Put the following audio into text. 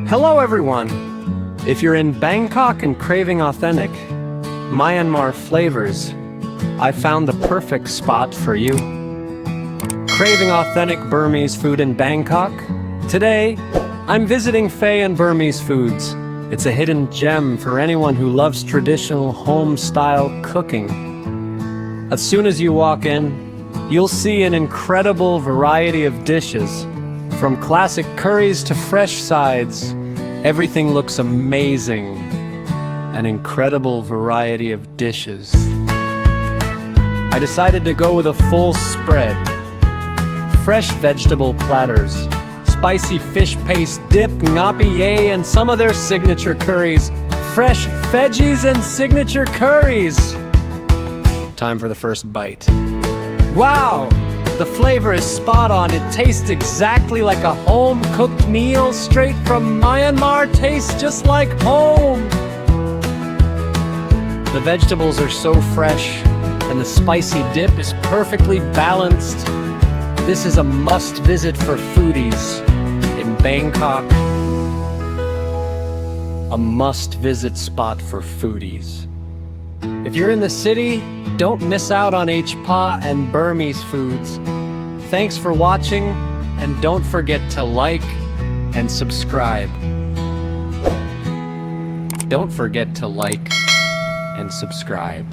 Hello everyone! If you're in Bangkok and craving authentic Myanmar flavors, I found the perfect spot for you. Craving authentic Burmese food in Bangkok? Today, I'm visiting Hpa-An Burmese Foods. It's a hidden gem for anyone who loves traditional home-style cooking. As soon as you walk in, you'll see an incredible variety of dishes. From classic curries to fresh sides, everything looks amazing. An incredible variety of dishes. I decided to go with a full spread. Fresh vegetable platters, spicy fish paste dip, Ngapi, and some of their signature curries. Fresh veggies and signature curries. Time for the first bite. Wow! The flavor is spot on. It tastes exactly like a home-cooked meal straight from Myanmar. Tastes just like home. The vegetables are so fresh, and the spicy dip is perfectly balanced. This is a must-visit for foodies in Bangkok. A must-visit spot for foodies. If you're in the city, don't miss out on Hpa-An Burmese Foods. Thanks for watching, and don't forget to like and subscribe. Don't forget to like and subscribe.